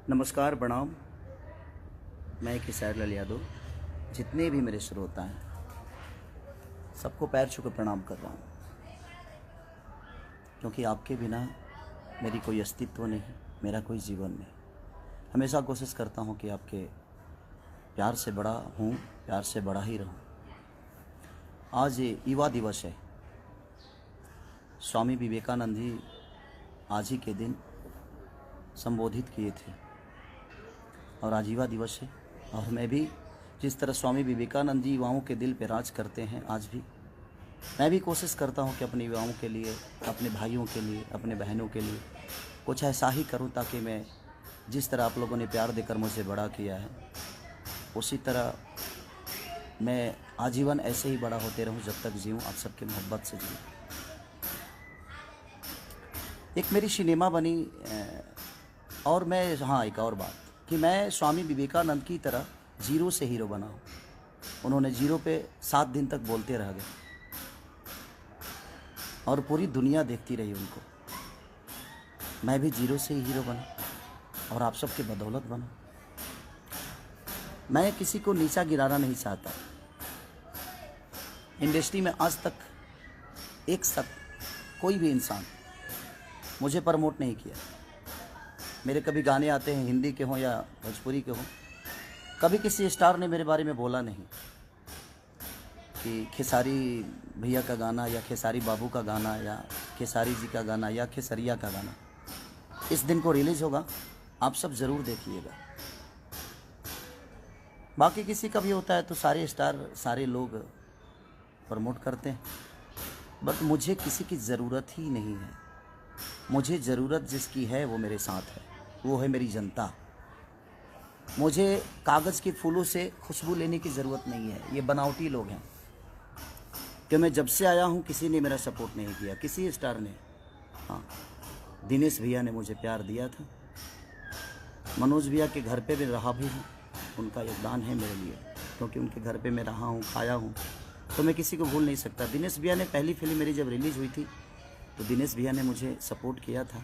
नमस्कार, प्रणाम। मैं खेसारी लाल यादव। जितने भी मेरे श्रोता हैं सबको पैर छू कर प्रणाम कर रहा हूँ, क्योंकि आपके बिना मेरी कोई अस्तित्व नहीं, मेरा कोई जीवन नहीं। हमेशा कोशिश करता हूँ कि आपके प्यार से बड़ा हूँ, प्यार से बड़ा ही रहूँ। आज ये युवा दिवस है। स्वामी विवेकानंद जी आज ही के दिन संबोधित किए थे और आज युवा दिवस है। और मैं भी जिस तरह स्वामी विवेकानंद जी युवाओं के दिल पे राज करते हैं, आज भी मैं भी कोशिश करता हूं कि अपने युवाओं के लिए, अपने भाइयों के लिए, अपने बहनों के लिए कुछ ऐसा ही करूं, ताकि मैं जिस तरह आप लोगों ने प्यार देकर मुझे बड़ा किया है, उसी तरह मैं आजीवन ऐसे ही बड़ा होते रहूं, जब तक जीऊँ, आप सबके मोहब्बत से जीऊँ। एक मेरी सिनेमा बनी और मैं एक और बात कि मैं स्वामी विवेकानंद की तरह जीरो से हीरो बना हूँ। उन्होंने जीरो पे 7 दिन तक बोलते रह गए और पूरी दुनिया देखती रही उनको। मैं भी जीरो से ही हीरो बना और आप सबके बदौलत बना। मैं किसी को नीचा गिराना नहीं चाहता। इंडस्ट्री में आज तक एक कोई भी इंसान मुझे प्रमोट नहीं किया। मेरे कभी गाने आते हैं, हिंदी के हों या भोजपुरी के हों, कभी किसी स्टार ने मेरे बारे में बोला नहीं कि खेसारी भैया का गाना या खेसारी बाबू का गाना या खेसारी जी का गाना या खेसरिया का गाना इस दिन को रिलीज़ होगा, आप सब ज़रूर देखिएगा। बाकी किसी का भी होता है तो सारे स्टार, सारे लोग प्रमोट करते हैं, बट मुझे किसी की ज़रूरत ही नहीं है। मुझे ज़रूरत जिसकी है वो मेरे साथ है, वो है मेरी जनता। मुझे कागज़ के फूलों से खुशबू लेने की ज़रूरत नहीं है। ये बनावटी लोग हैं कि मैं जब से आया हूँ किसी ने मेरा सपोर्ट नहीं किया, किसी स्टार ने। हाँ, दिनेश भैया ने मुझे प्यार दिया था, मनोज भैया के घर पे भी रहा भी हूँ, उनका योगदान है मेरे लिए, क्योंकि उनके घर पे मैं रहा हूँ, खाया हूँ, तो मैं किसी को भूल नहीं सकता। दिनेश भैया ने पहली फिल्म मेरी जब रिलीज़ हुई थी तो दिनेश भैया ने मुझे सपोर्ट किया था,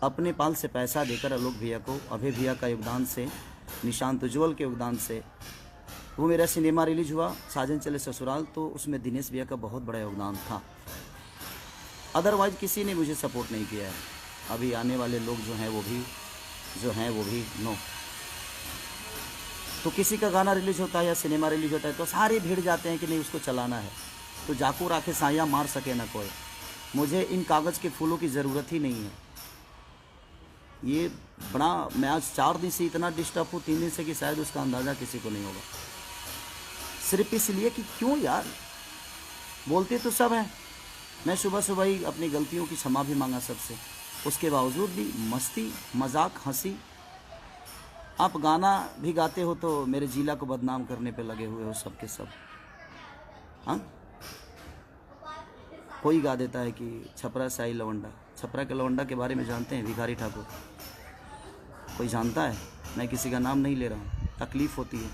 अपने पाल से पैसा देकर। आलोक भैया को, अभय भैया का योगदान से, निशांत उज्ज्वल के योगदान से वो मेरा सिनेमा रिलीज हुआ, साजन चले ससुराल, तो उसमें दिनेश भैया का बहुत बड़ा योगदान था। अदरवाइज किसी ने मुझे सपोर्ट नहीं किया है। अभी आने वाले लोग जो हैं वो भी नो। तो किसी का गाना रिलीज होता है या सिनेमा रिलीज होता है तो सारे भिड़ जाते हैं कि नहीं उसको चलाना है, तो जाको राखे साया मार सके ना कोई। मुझे इन कागज़ के फूलों की ज़रूरत ही नहीं है। ये बड़ा, मैं आज 4 दिन से इतना डिस्टर्ब हूँ, 3 दिन से, कि शायद उसका अंदाज़ा किसी को नहीं होगा। सिर्फ इसलिए कि क्यों यार, बोलते तो सब हैं। मैं सुबह सुबह ही अपनी गलतियों की क्षमा भी मांगा सबसे, उसके बावजूद भी मस्ती, मजाक, हंसी। आप गाना भी गाते हो तो मेरे जिला को बदनाम करने पे लगे हुए हो सब के सब। हाँ, कोई गा देता है कि छपरा साई लवंडा। छपरा के लवंडा के बारे में जानते हैं भिखारी ठाकुर? कोई जानता है? मैं किसी का नाम नहीं ले रहा हूँ, तकलीफ़ होती है।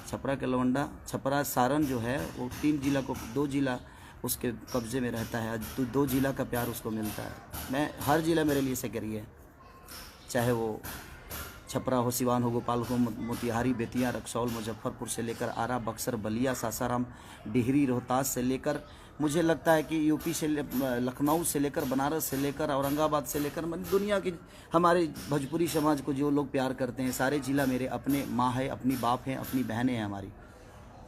छपरा के लवंडा, छपरा सारण जो है वो 3 जिला को, 2 जिला उसके कब्जे में रहता है। तो 2 जिला का प्यार उसको मिलता है। मैं, हर जिला मेरे लिए सेक्रेटरी है, चाहे वो छपरा हो, सिवान हो, गोपालगंज हो, मोतिहारी, बेतिया, रक्सौल, मुजफ्फरपुर से लेकर आरा, बक्सर, बलिया, सासाराम, डिहरी, रोहतास से लेकर, मुझे लगता है कि यूपी से, लखनऊ से लेकर, बनारस से लेकर, औरंगाबाद से लेकर, दुनिया की हमारे भोजपुरी समाज को जो लोग प्यार करते हैं, सारे जिला मेरे अपने माँ है, अपनी बाप हैं, अपनी बहनें हैं हमारी।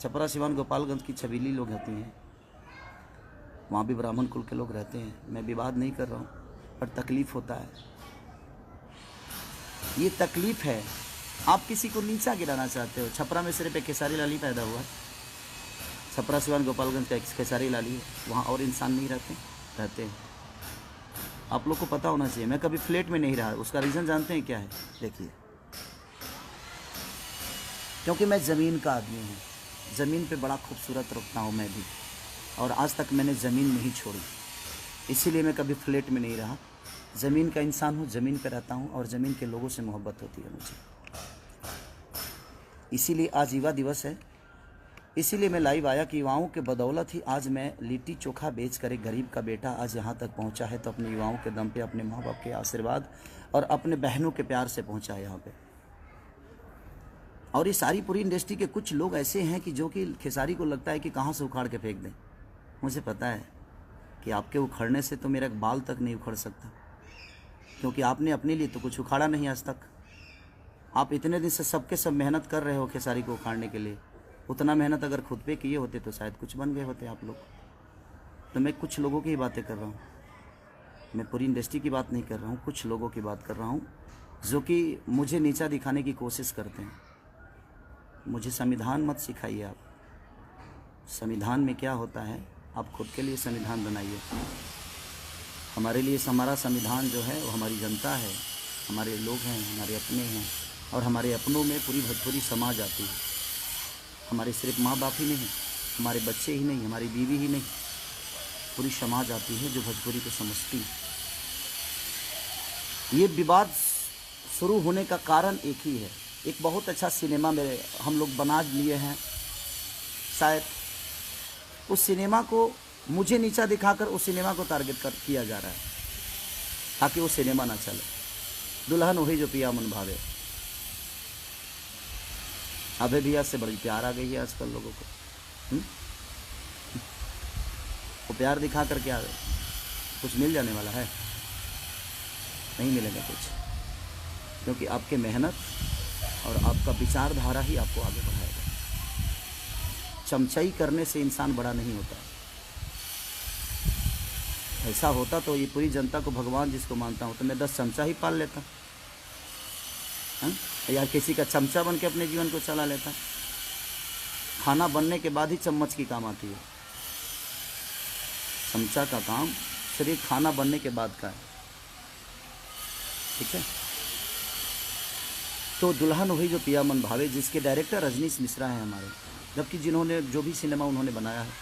छपरा, सिवान, गोपालगंज की छबीली लोग होती हैं, वहाँ भी ब्राह्मण कुल के लोग रहते हैं। मैं विवाद नहीं कर रहा हूँ, पर तकलीफ़ होता है। ये तकलीफ़ है। आप किसी को नीचा गिराना चाहते हो। छपरा में सिर्फ एक खेसारी लाल ही पैदा हुआ है। छपरा, सिवान, गोपालगंज का एक खेसारी लाल ही है, वहाँ और इंसान नहीं रहते हैं। आप लोग को पता होना चाहिए। मैं कभी फ्लैट में नहीं रहा, उसका रीज़न जानते हैं क्या है? देखिए, क्योंकि मैं ज़मीन का आदमी हूँ। ज़मीन पे बड़ा खूबसूरत रखता हूँ मैं भी, और आज तक मैंने ज़मीन नहीं छोड़ी, इसीलिए मैं कभी फ्लैट में नहीं रहा। ज़मीन का इंसान हूँ, ज़मीन पे रहता हूँ, और ज़मीन के लोगों से मोहब्बत होती है मुझे। इसीलिए आज युवा दिवस है। इसीलिए मैं लाइव आया कि युवाओं के बदौलत ही आज मैं लिट्टी चोखा बेच कर एक गरीब का बेटा आज यहाँ तक पहुँचा है, तो अपने युवाओं के दम पे, अपने माँ बाप के आशीर्वाद और अपने बहनों के प्यार से पहुँचा है यहाँ पे। और ये सारी पूरी इंडस्ट्री के कुछ लोग ऐसे हैं कि जो कि खेसारी को लगता है कि कहाँ से उखाड़ के फेंक दें। मुझे पता है कि आपके उखड़ने से तो मेरा बाल तक नहीं उखड़ सकता, क्योंकि आपने अपने लिए तो कुछ उखाड़ा नहीं आज तक। आप इतने दिन से सबके सब मेहनत कर रहे हो खेसारी को उखाड़ने के लिए, उतना मेहनत अगर खुद पे किए होते तो शायद कुछ बन गए होते आप लोग। तो मैं कुछ लोगों की ही बातें कर रहा हूँ, मैं पूरी इंडस्ट्री की बात नहीं कर रहा हूँ, कुछ लोगों की बात कर रहा हूँ जो कि मुझे नीचा दिखाने की कोशिश करते हैं। मुझे संविधान मत सिखाइए आप, संविधान में क्या होता है आप खुद के लिए संविधान बनाइए। हमारे लिए हमारा संविधान जो है वो हमारी जनता है, हमारे लोग हैं, हमारे अपने हैं, और हमारे अपनों में पूरी भोजपुरी समाज आती है। हमारे सिर्फ माँ बाप ही नहीं, हमारे बच्चे ही नहीं, हमारी बीवी ही नहीं, पूरी समाज आती है जो भोजपुरी को समझती है। ये विवाद शुरू होने का कारण एक ही है, एक बहुत अच्छा सिनेमा मेरे हम लोग बना लिए हैं, शायद उस सिनेमा को मुझे नीचा दिखाकर उस सिनेमा को टारगेट किया जा रहा है ताकि वो सिनेमा ना चले। दुल्हन वही जो पिया मन भावे, अभय भैया से बड़ी प्यार आ गई है आजकल लोगों को। वो प्यार दिखा कर क्या कुछ मिल जाने वाला है? नहीं मिलेगा कुछ, क्योंकि आपके मेहनत और आपका विचारधारा ही आपको आगे बढ़ाएगा। चमचाई करने से इंसान बड़ा नहीं होता। ऐसा होता तो ये पूरी जनता को भगवान जिसको मानता हूँ तो मैं 10 चमचा ही पाल लेता, या किसी का चमचा बन के अपने जीवन को चला लेता। खाना बनने के बाद ही चम्मच की काम आती है, चमचा का काम सिर्फ खाना बनने के बाद का है, ठीक है। तो दुल्हन वही जो पिया मन भावे, जिसके डायरेक्टर रजनीश मिश्रा हैं हमारे, जबकि जिन्होंने जो भी सिनेमा उन्होंने बनाया है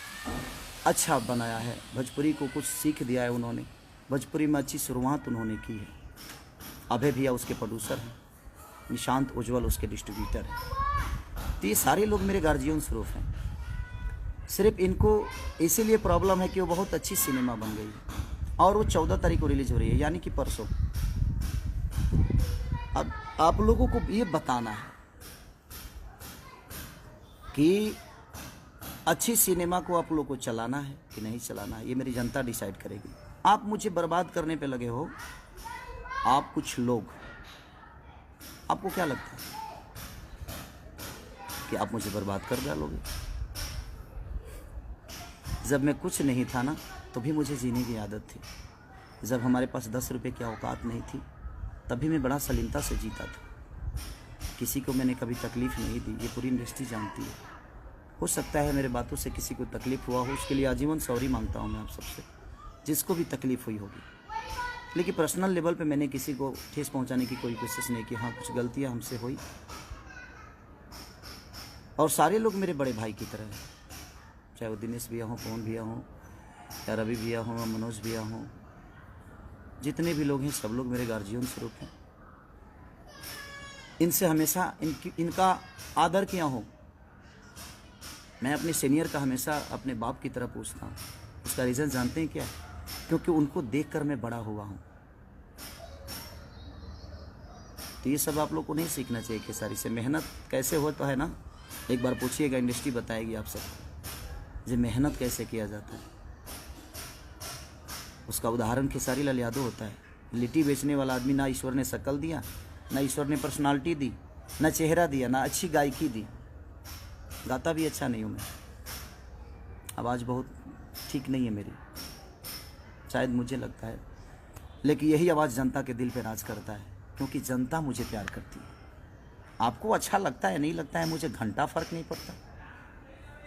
अच्छा बनाया है, भोजपुरी को कुछ सीख दिया है उन्होंने, भोजपुरी में अच्छी शुरुआत उन्होंने की है। अभय भैया उसके प्रोड्यूसर हैं, निशांत उज्जवल उसके डिस्ट्रीब्यूटर हैं। तो ये सारे लोग मेरे गार्जियन स्वरूप हैं। सिर्फ इनको इसीलिए प्रॉब्लम है कि वो बहुत अच्छी सिनेमा बन गई है और वो 14 तारीख को रिलीज हो रही है, यानी कि परसों। अब आप लोगों को ये बताना है कि अच्छी सिनेमा को आप लोगों को चलाना है कि नहीं चलाना है, ये मेरी जनता डिसाइड करेगी। आप मुझे बर्बाद करने पे लगे हो, आप कुछ लोग, आपको क्या लगता है कि आप मुझे बर्बाद कर डालोगे? जब मैं कुछ नहीं था ना, तो भी मुझे जीने की आदत थी। जब हमारे पास 10 रुपए की औकात नहीं थी, तभी मैं बड़ा सलीमता से जीता था। किसी को मैंने कभी तकलीफ़ नहीं दी, ये पूरी इंडस्ट्री जानती है। हो सकता है मेरे बातों से किसी को तकलीफ़ हुआ हो, उसके लिए आजीवन सॉरी मांगता हूँ मैं आप सबसे, जिसको भी तकलीफ़ हुई होगी। लेकिन पर्सनल लेवल पे मैंने किसी को ठेस पहुंचाने की कोई कोशिश नहीं की। हाँ, कुछ गलतियां हमसे हुई, और सारे लोग मेरे बड़े भाई की तरह हैं, चाहे वो दिनेश भैया हों, पवन भैया हों, या रवि भैया हों, मनोज भैया हों, जितने भी लोग हैं सब लोग मेरे गार्जियन स्वरूप हैं। इनसे हमेशा इनका आदर किया हो। मैं अपने सीनियर का हमेशा अपने बाप की तरह पूछता हूँ। उसका रीज़न जानते हैं क्या? क्योंकि उनको देखकर मैं बड़ा हुआ हूँ। तो ये सब आप लोग को नहीं सीखना चाहिए खेसारी से। मेहनत कैसे हो तो है ना, एक बार पूछिएगा, इंडस्ट्री बताएगी आप सबको जो मेहनत कैसे किया जाता है। उसका उदाहरण खेसारी लाल यादव होता है। लिट्टी बेचने वाला आदमी, ना ईश्वर ने शक्ल दिया, ना ईश्वर ने पर्सनालिटी दी, ना चेहरा दिया, ना अच्छी गायकी दी। गाता भी अच्छा नहीं हूँ मैं, आवाज़ बहुत ठीक नहीं है मेरी, शायद मुझे लगता है, लेकिन यही आवाज़ जनता के दिल पे राज करता है, क्योंकि जनता मुझे प्यार करती है। आपको अच्छा लगता है नहीं लगता है, मुझे घंटा फ़र्क नहीं पड़ता,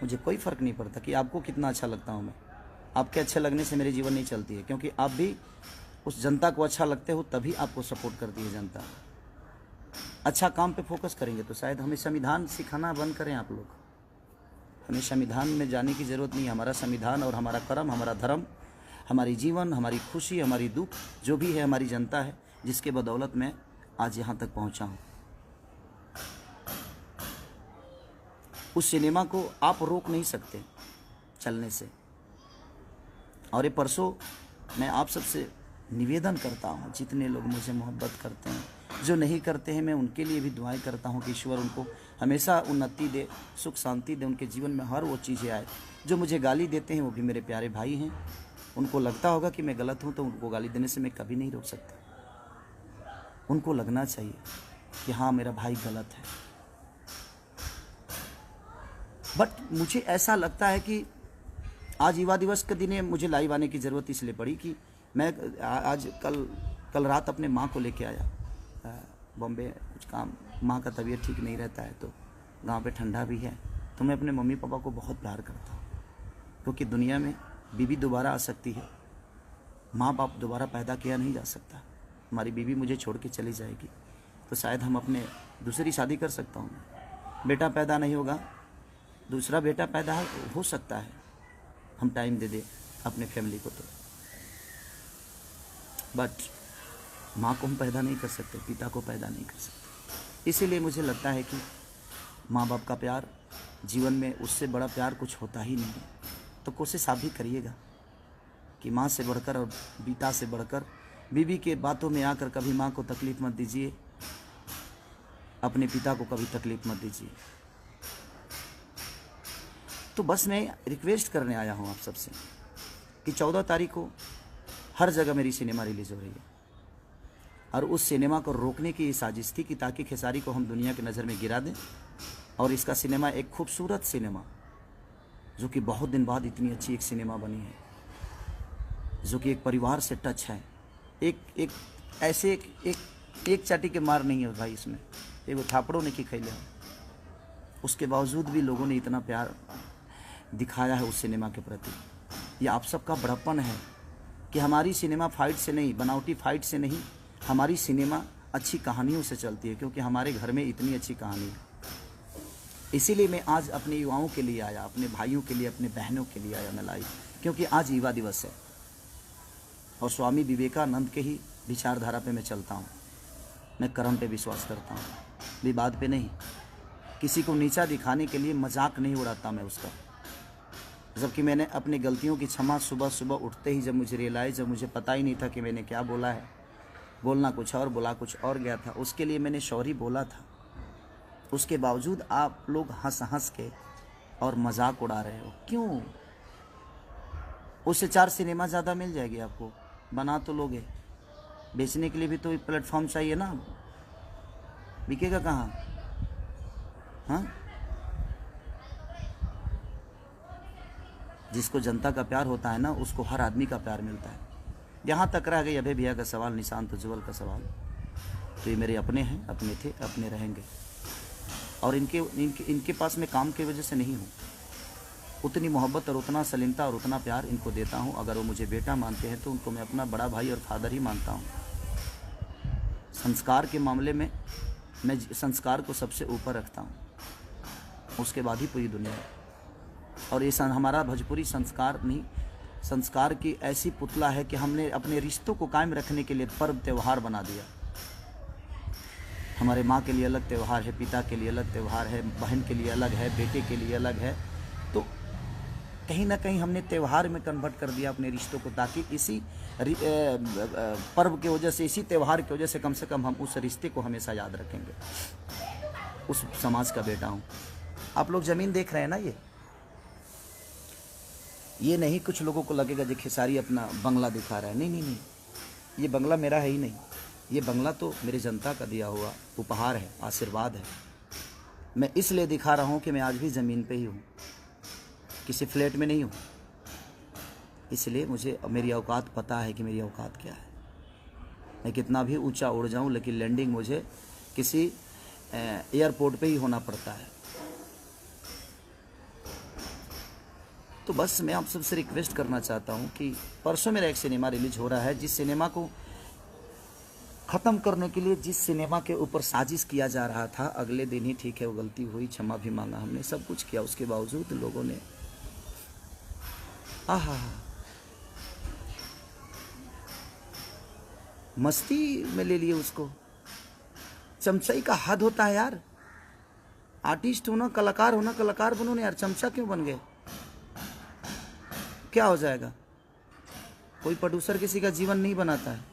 मुझे कोई फ़र्क नहीं पड़ता कि आपको कितना अच्छा लगता हूँ मैं। आपके अच्छे लगने से मेरे जीवन नहीं चलती है, क्योंकि आप भी उस जनता को अच्छा लगते हो, तभी आपको सपोर्ट करती है जनता। अच्छा काम पे फोकस करेंगे तो शायद हमें संविधान सिखाना बंद करें आप लोग। हमें संविधान में जाने की ज़रूरत नहीं है। हमारा संविधान और हमारा कर्म, हमारा धर्म, हमारी जीवन, हमारी खुशी, हमारी दुख, जो भी है हमारी जनता है, जिसके बदौलत मैं आज यहाँ तक पहुँचा हूँ। उस सिनेमा को आप रोक नहीं सकते चलने से। और ये परसों मैं आप सबसे निवेदन करता हूँ, जितने लोग मुझे मोहब्बत करते हैं, जो नहीं करते हैं, मैं उनके लिए भी दुआएं करता हूँ कि ईश्वर उनको हमेशा उन्नति दे, सुख शांति दे, उनके जीवन में हर वो चीज़ें आए। जो मुझे गाली देते हैं वो भी मेरे प्यारे भाई हैं, उनको लगता होगा कि मैं गलत हूँ, तो उनको गाली देने से मैं कभी नहीं रोक सकता। उनको लगना चाहिए कि हाँ मेरा भाई गलत है। बट मुझे ऐसा लगता है कि आज युवा दिवस के दिन मुझे लाइव आने की ज़रूरत इसलिए पड़ी कि मैं आज कल रात अपने माँ को लेके आया बॉम्बे, कुछ काम, माँ का तबीयत ठीक नहीं रहता है, तो गांव पे ठंडा भी है, तो मैं अपने मम्मी पापा को बहुत प्यार करता हूँ, क्योंकि दुनिया में बीवी दोबारा आ सकती है, माँ बाप दोबारा पैदा किया नहीं जा सकता। हमारी बीवी मुझे छोड़ के चली जाएगी तो शायद हम अपने दूसरी शादी कर सकता हूँ, बेटा पैदा नहीं होगा, दूसरा बेटा पैदा हो सकता है, हम टाइम दे दे अपने फैमिली को। तो बट माँ को हम पैदा नहीं कर सकते, पिता को पैदा नहीं कर सकते। इसीलिए मुझे लगता है कि माँ बाप का प्यार जीवन में, उससे बड़ा प्यार कुछ होता ही नहीं है। तो कोशिश आप भी करिएगा कि माँ से बढ़कर और पिता से बढ़कर बीवी के बातों में आकर कभी माँ को तकलीफ़ मत दीजिए, अपने पिता को कभी तकलीफ़ मत दीजिए। तो बस मैं रिक्वेस्ट करने आया हूँ आप सबसे कि 14 तारीख को हर जगह मेरी सिनेमा रिलीज़ हो रही है, और उस सिनेमा को रोकने की साजिश थी कि ताकि खेसारी को हम दुनिया की नज़र में गिरा दें। और इसका सिनेमा एक खूबसूरत सिनेमा, जो कि बहुत दिन बाद इतनी अच्छी एक सिनेमा बनी है, जो कि एक परिवार से टच है, एक ऐसे एक चाटी के मार नहीं है भाई इसमें, एक थापड़ों ने की खैले, उसके बावजूद भी लोगों ने इतना प्यार दिखाया है उस सिनेमा के प्रति। ये आप सबका बड़प्पन है कि हमारी सिनेमा फाइट से नहीं, बनावटी फाइट से नहीं, हमारी सिनेमा अच्छी कहानियों से चलती है, क्योंकि हमारे घर में इतनी अच्छी कहानी है। इसीलिए मैं आज अपने युवाओं के लिए आया, अपने भाइयों के लिए, अपने बहनों के लिए आया मैं लाइव, क्योंकि आज युवा दिवस है और स्वामी विवेकानंद के ही विचारधारा पे मैं चलता हूँ। मैं कर्म पे विश्वास करता हूँ, विवाद पे नहीं। किसी को नीचा दिखाने के लिए मजाक नहीं उड़ाता मैं उसका। जबकि मैंने अपनी गलतियों की क्षमा सुबह सुबह उठते ही, जब मुझे रियलाइज़, जब मुझे पता ही नहीं था कि मैंने क्या बोला है, बोलना कुछ और, बोला कुछ और गया था, उसके लिए मैंने सॉरी बोला था। उसके बावजूद आप लोग हंस हंस के और मजाक उड़ा रहे हो, क्यों? उससे 4 सिनेमा ज़्यादा मिल जाएगी आपको, बना तो लोगे, बेचने के लिए भी तो प्लेटफॉर्म चाहिए ना, बिकेगा कहाँ? हाँ, जिसको जनता का प्यार होता है ना, उसको हर आदमी का प्यार मिलता है। यहाँ तक रह गई अभय भैया का सवाल, निशांत उज्ज्वल का सवाल, तो ये मेरे अपने हैं, अपने थे, अपने रहेंगे। और इनके पास मैं काम की वजह से नहीं हूँ, उतनी मोहब्बत और उतना सलीमता और उतना प्यार इनको देता हूँ। अगर वो मुझे बेटा मानते हैं तो उनको मैं अपना बड़ा भाई और फादर ही मानता हूँ। संस्कार के मामले में मैं संस्कार को सबसे ऊपर रखता हूँ, उसके बाद ही पूरी दुनिया। और ये हमारा भोजपुरी संस्कार नहीं, संस्कार की ऐसी पुतला है कि हमने अपने रिश्तों को कायम रखने के लिए पर्व त्यौहार बना दिया। हमारे माँ के लिए अलग त्यौहार है, पिता के लिए अलग त्यौहार है, बहन के लिए अलग है, बेटे के लिए अलग है। तो कहीं ना कहीं हमने त्यौहार में कन्वर्ट कर दिया अपने रिश्तों को, ताकि इसी पर्व की वजह से, इसी त्यौहार की वजह से कम हम उस रिश्ते को हमेशा याद रखेंगे। उस समाज का बेटा हूँ। आप लोग ज़मीन देख रहे हैं ना, ये नहीं कुछ लोगों को लगेगा जो खेसारी अपना बंगला दिखा रहा है। नहीं नहीं नहीं, ये बंगला मेरा है ही नहीं, ये बंगला तो मेरे जनता का दिया हुआ उपहार है, आशीर्वाद है। मैं इसलिए दिखा रहा हूँ कि मैं आज भी ज़मीन पे ही हूँ, किसी फ्लैट में नहीं हूँ। इसलिए मुझे मेरी औकात पता है कि मेरी औकात क्या है। मैं कितना भी ऊंचा उड़ जाऊँ, लेकिन लैंडिंग मुझे किसी एयरपोर्ट पे ही होना पड़ता है। तो बस मैं आप सबसे रिक्वेस्ट करना चाहता हूँ कि परसों मेरा एक सिनेमा रिलीज हो रहा है, जिस सिनेमा को ख़त्म करने के लिए, जिस सिनेमा के ऊपर साजिश किया जा रहा था, अगले दिन ही, ठीक है वो गलती हुई, क्षमा भी मांगा हमने, सब कुछ किया, उसके बावजूद लोगों ने मस्ती में ले लिए उसको। चमचाई का हद होता है यार। आर्टिस्ट होना, कलाकार होना, कलाकार बनो ना यार, चमचा क्यों बन गए? क्या हो जाएगा? कोई प्रोड्यूसर किसी का जीवन नहीं बनाता है,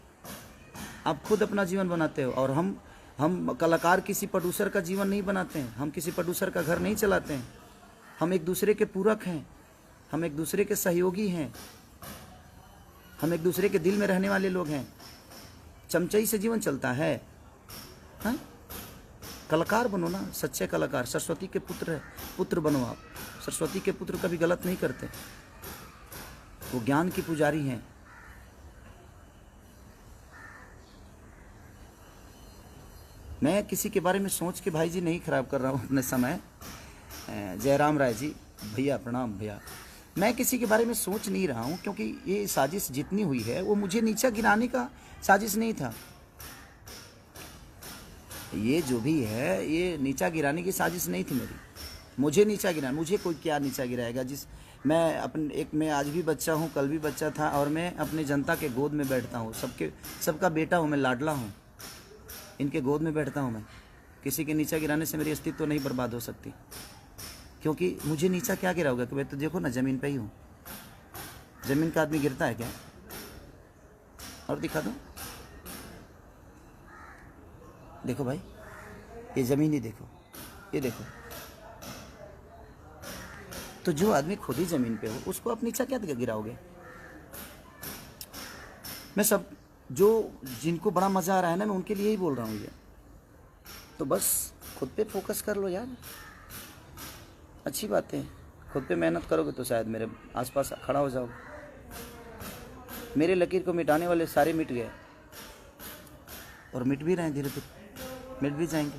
आप खुद अपना जीवन बनाते हो। और हम कलाकार किसी प्रोड्यूसर का जीवन नहीं बनाते हैं, हम किसी प्रोड्यूसर का घर नहीं चलाते हैं। हम एक दूसरे के पूरक हैं, हम एक दूसरे के सहयोगी हैं, हम एक दूसरे के दिल में रहने वाले लोग हैं। चमचई से जीवन चलता है? हाँ, कलाकार बनो ना, सच्चे कलाकार। सरस्वती के पुत्र बनो आप। सरस्वती के पुत्र कभी गलत नहीं करते, वो ज्ञान की पुजारी हैं। मैं किसी के बारे में सोच के भाई जी नहीं खराब कर रहा हूँ अपने समय। जयराम राय जी, भैया प्रणाम भैया। मैं किसी के बारे में सोच नहीं रहा हूँ, क्योंकि ये साजिश जितनी हुई है वो मुझे नीचा गिराने का साजिश नहीं था। ये जो भी है ये नीचा गिराने की साजिश नहीं थी मेरी। मुझे नीचा गिराना, मुझे कोई क्या नीचा गिराएगा? मैं आज भी बच्चा हूँ, कल भी बच्चा था, और मैं अपने जनता के गोद में बैठता हूँ। सबका बेटा हूँ मैं, लाडला हूँ, इनके गोद में बैठता हूँ मैं। किसी के नीचा गिराने से मेरी अस्तित्व तो नहीं बर्बाद हो सकती, क्योंकि मुझे नीचा क्या गिराओगे? कि भाई तो देखो ना, ज़मीन पे ही हूँ। ज़मीन का आदमी गिरता है क्या? और दिखा दो, देखो भाई, ये ज़मीन ही देखो, ये देखो। तो जो आदमी खुद ही ज़मीन पे हो उसको आप नीचा क्या गिराओगे? मैं जिनको बड़ा मज़ा आ रहा है ना, मैं उनके लिए ही बोल रहा हूँ ये। तो बस खुद पे फोकस कर लो यार, अच्छी बात है। खुद पे मेहनत करोगे तो शायद मेरे आसपास खड़ा हो जाओगे। मेरे लकीर को मिटाने वाले सारे मिट गए, और मिट भी रहे हैं, धीरे धीरे मिट भी जाएंगे।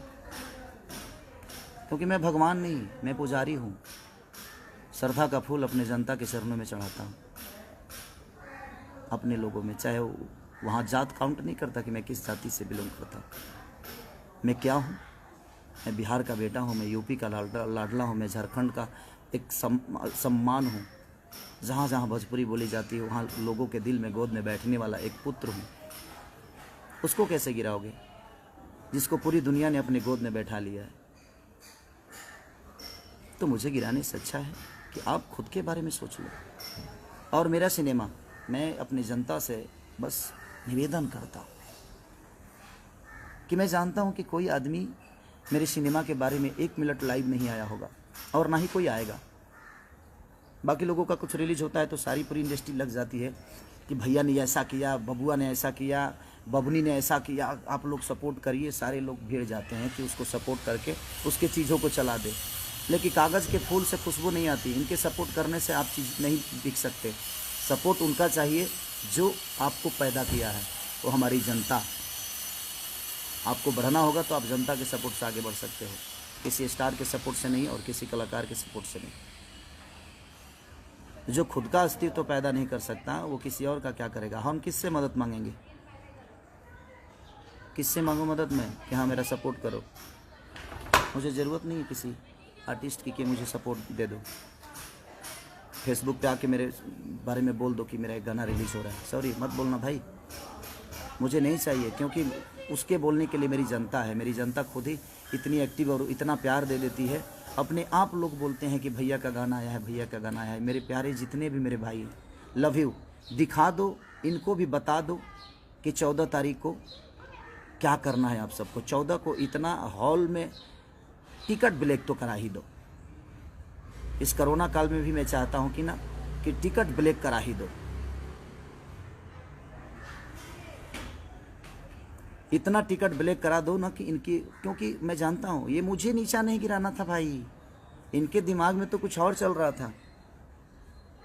क्योंकि मैं भगवान नहीं, मैं पुजारी हूँ। श्रद्धा का फूल अपने जनता के चरणों में चढ़ाता हूँ, अपने लोगों में। चाहे वहाँ जात काउंट नहीं करता कि मैं किस जाति से बिलोंग करता हूँ। मैं क्या हूँ? मैं बिहार का बेटा हूँ, मैं यूपी का लाडला हूँ, मैं झारखंड का एक सम्मान हूँ। जहाँ जहाँ भोजपुरी बोली जाती है वहाँ लोगों के दिल में गोद में बैठने वाला एक पुत्र हूँ। उसको कैसे गिराओगे जिसको पूरी दुनिया ने अपने गोद में बैठा लिया है? तो मुझे गिराने से अच्छा है कि आप खुद के बारे में सोच लो। और मेरा सिनेमा, मैं अपनी जनता से बस निवेदन करता हूँ कि मैं जानता हूँ कि कोई आदमी मेरे सिनेमा के बारे में 1 मिनट लाइव नहीं आया होगा, और ना ही कोई आएगा। बाकी लोगों का कुछ रिलीज होता है तो सारी पूरी इंडस्ट्री लग जाती है कि भैया ने ऐसा किया, बबुआ ने ऐसा किया, बबनी ने ऐसा किया, आप लोग सपोर्ट करिए। सारे लोग भीड़ जाते हैं कि उसको सपोर्ट करके उसके चीज़ों को चला दे। लेकिन कागज़ के फूल से खुशबू नहीं आती। इनके सपोर्ट करने से आप चीज़ नहीं दिख सकते। सपोर्ट उनका चाहिए जो आपको पैदा किया है, वो हमारी जनता। आपको बढ़ना होगा तो आप जनता के सपोर्ट से आगे बढ़ सकते हो, किसी स्टार के सपोर्ट से नहीं और किसी कलाकार के सपोर्ट से नहीं। जो खुद का अस्तित्व तो पैदा नहीं कर सकता वो किसी और का क्या करेगा? हम किससे मदद मांगेंगे? किससे मांगो मदद मैं कि हाँ मेरा सपोर्ट करो? मुझे ज़रूरत नहीं है किसी आर्टिस्ट की कि मुझे सपोर्ट दे दो। फेसबुक पे आके मेरे बारे में बोल दो कि मेरा एक गाना रिलीज़ हो रहा है। सॉरी, मत बोलना भाई, मुझे नहीं चाहिए। क्योंकि उसके बोलने के लिए मेरी जनता है। मेरी जनता खुद ही इतनी एक्टिव और इतना प्यार दे देती है। अपने आप लोग बोलते हैं कि भैया का गाना आया है, भैया का गाना आया है। मेरे प्यारे जितने भी मेरे भाई हैं, लव यू। दिखा दो, इनको भी बता दो कि 14 तारीख को क्या करना है आप सबको। 14 को इतना हॉल में टिकट ब्लैक तो करा ही दो। इस कोरोना काल में भी मैं चाहता हूं कि टिकट ब्लैक करा ही दो। इतना टिकट ब्लैक करा दो ना कि इनकी, क्योंकि मैं जानता हूं ये मुझे नीचा नहीं गिराना था भाई। इनके दिमाग में तो कुछ और चल रहा था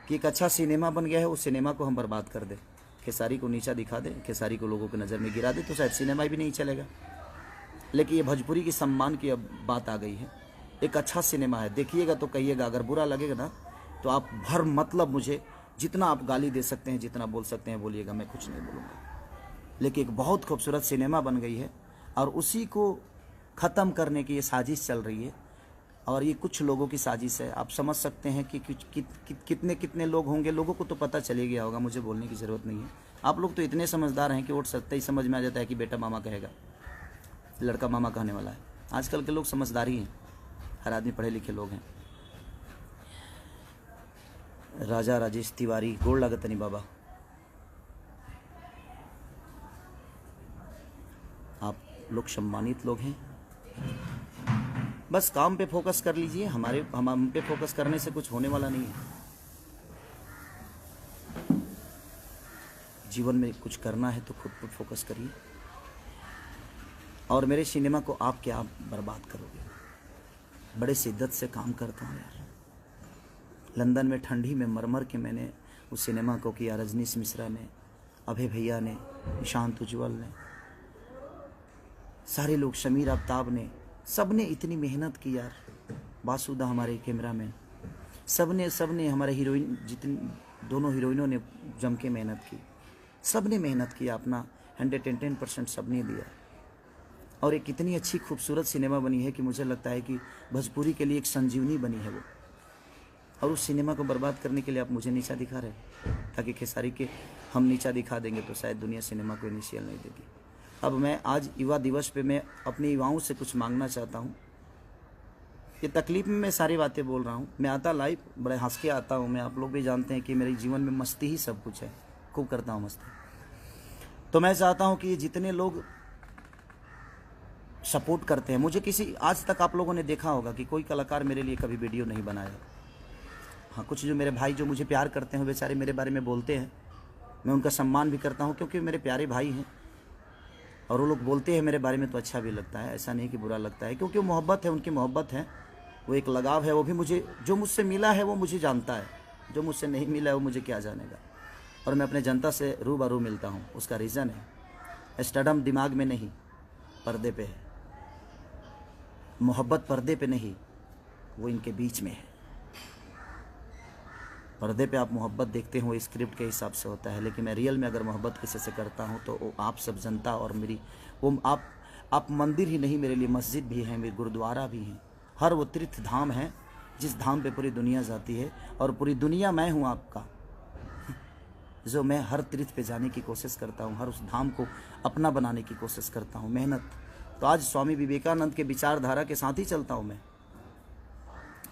कि एक अच्छा सिनेमा बन गया है, उस सिनेमा को हम बर्बाद कर दे, खेसारी को नीचा दिखा दे, खेसारी को लोगों की नज़र में गिरा दे तो शायद सिनेमा भी नहीं चलेगा। लेकिन ये भोजपुरी की सम्मान की अब बात आ गई है। एक अच्छा सिनेमा है, देखिएगा तो कहिएगा। अगर बुरा लगेगा ना तो आप भर मतलब मुझे जितना आप गाली दे सकते हैं, जितना बोल सकते हैं बोलिएगा, मैं कुछ नहीं बोलूँगा। लेकिन एक बहुत खूबसूरत सिनेमा बन गई है और उसी को ख़त्म करने की ये साजिश चल रही है। और ये कुछ लोगों की साजिश है। आप समझ सकते हैं कि कितने कितने लोग होंगे। लोगों को तो पता चले गया होगा, मुझे बोलने की ज़रूरत नहीं है। आप लोग तो इतने समझदार हैं कि वोट सकते ही समझ में आ जाता है कि बेटा मामा कहेगा, लड़का मामा कहने वाला है। आजकल के लोग समझदारी हैं। हर आदमी पढ़े लिखे लोग हैं। राजा राजेश तिवारी, गोड़ लागतनी बाबा, आप लोग सम्मानित लोग हैं। बस काम पे फोकस कर लीजिए, हम पे फोकस करने से कुछ होने वाला नहीं है। जीवन में कुछ करना है तो खुद पर फोकस करिए। और मेरे सिनेमा को आप क्या बर्बाद करोगे? बड़े शिद्दत से काम करता हूँ यार। लंदन में ठंडी में मर के मैंने उस सिनेमा को किया। रजनीश मिश्रा ने, अभय भैया ने, निशांत उज्ज्वल ने, सारे लोग, शमीर आफ्ताब ने, सब ने इतनी मेहनत की यार। बासुदा हमारे कैमरामैन, सब ने हमारे हीरोइन, जितनी दोनों हीरोइनों ने जम के मेहनत की। सब ने मेहनत किया, अपना 110% सब ने दिया। और एक इतनी अच्छी खूबसूरत सिनेमा बनी है कि मुझे लगता है कि भोजपुरी के लिए एक संजीवनी बनी है वो। और उस सिनेमा को बर्बाद करने के लिए आप मुझे नीचा दिखा रहे हैं, ताकि खेसारी के हम नीचा दिखा देंगे तो शायद दुनिया सिनेमा को इनिशियल नहीं देगी। अब मैं आज युवा दिवस पे मैं अपने युवाओं से कुछ मांगना चाहता हूँ। ये तकलीफ में मैं सारी बातें बोल रहा हूँ। मैं आता लाइव बड़े हंस के आता हूँ। मैं, आप लोग भी जानते हैं कि मेरे जीवन में मस्ती ही सब कुछ है, खूब करता हूँ मस्ती। तो मैं चाहता हूँ कि जितने लोग सपोर्ट करते हैं मुझे, किसी आज तक आप लोगों ने देखा होगा कि कोई कलाकार मेरे लिए कभी वीडियो नहीं बनाया। हाँ, कुछ जो मेरे भाई जो मुझे प्यार करते हैं बेचारे मेरे बारे में बोलते हैं, मैं उनका सम्मान भी करता हूँ क्योंकि मेरे प्यारे भाई हैं। और वो लोग बोलते हैं मेरे बारे में तो अच्छा भी लगता है, ऐसा नहीं कि बुरा लगता है, क्योंकि वो मोहब्बत है, उनकी मोहब्बत है, वो एक लगाव है। वो भी मुझे, जो मुझसे मिला है वो मुझे जानता है, जो मुझसे नहीं मिला है वो मुझे क्या जानेगा। और मैं अपने जनता से रूबरू मिलता हूँ, उसका रीज़न है स्टडम दिमाग में नहीं, पर्दे पे है। मोहब्बत पर्दे पे नहीं, वो इनके बीच में है। पर्दे पे आप मोहब्बत देखते हो स्क्रिप्ट के हिसाब से होता है, लेकिन मैं रियल में अगर मोहब्बत किसी से करता हूँ तो वो आप सब जनता और मेरी, वो आप मंदिर ही नहीं, मेरे लिए मस्जिद भी है, मेरे गुरुद्वारा भी है। हर वो तीर्थ धाम है जिस धाम पे पूरी दुनिया जाती है, और पूरी दुनिया मैं हूँ आपका, जो मैं हर तीर्थ पे जाने की कोशिश करता हूँ, हर उस धाम को अपना बनाने की कोशिश करता हूँ। मेहनत तो आज स्वामी विवेकानंद के विचारधारा के साथ ही चलता हूँ मैं।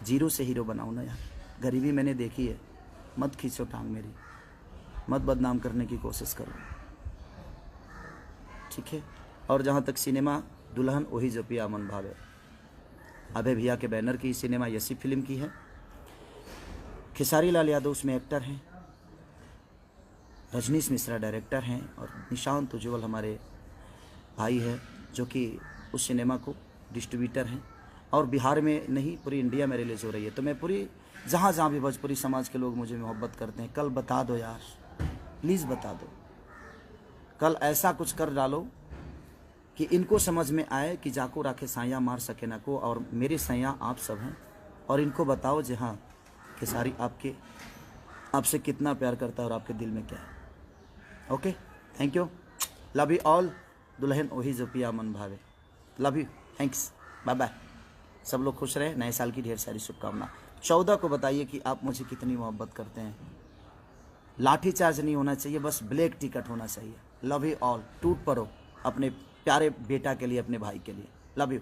जीरो से हीरो बनाऊँ ना यार। गरीबी मैंने देखी है, मत खींचो टांग मेरी, मत बदनाम करने की कोशिश करो, ठीक है। और जहाँ तक सिनेमा, दुल्हन वही जो पिया मन भावे, अभय भैया के बैनर की सिनेमा यसी फिल्म की है। खेसारी लाल यादव उसमें एक्टर हैं, रजनीश मिश्रा डायरेक्टर हैं, और निशांत उज्ज्वल हमारे भाई हैं जो कि उस सिनेमा को डिस्ट्रीब्यूटर हैं। और बिहार में नहीं, पूरी इंडिया में रिलीज हो रही है। तो मैं पूरी जहाँ जहाँ भी भोजपुरी समाज के लोग मुझे मोहब्बत करते हैं, कल बता दो यार, प्लीज़ बता दो, कल ऐसा कुछ कर डालो कि इनको समझ में आए कि जाको राखे साया मार सके ना को, और मेरे सैया आप सब हैं। और इनको बताओ जी हाँ खेसारी आपसे कितना प्यार करता है और आपके दिल में क्या है। Okay, thank you, love you all. दुल्हन वही जो पिया मन भावे, love you, thanks, bye bye. सब लोग खुश रहे, नए साल की ढेर सारी शुभकामना। 14 को बताइए कि आप मुझे कितनी मोहब्बत करते हैं। लाठी चार्ज नहीं होना चाहिए, बस ब्लैक टिकट होना चाहिए। Love you all. टूट पड़ो अपने प्यारे बेटा के लिए, अपने भाई के लिए। Love you.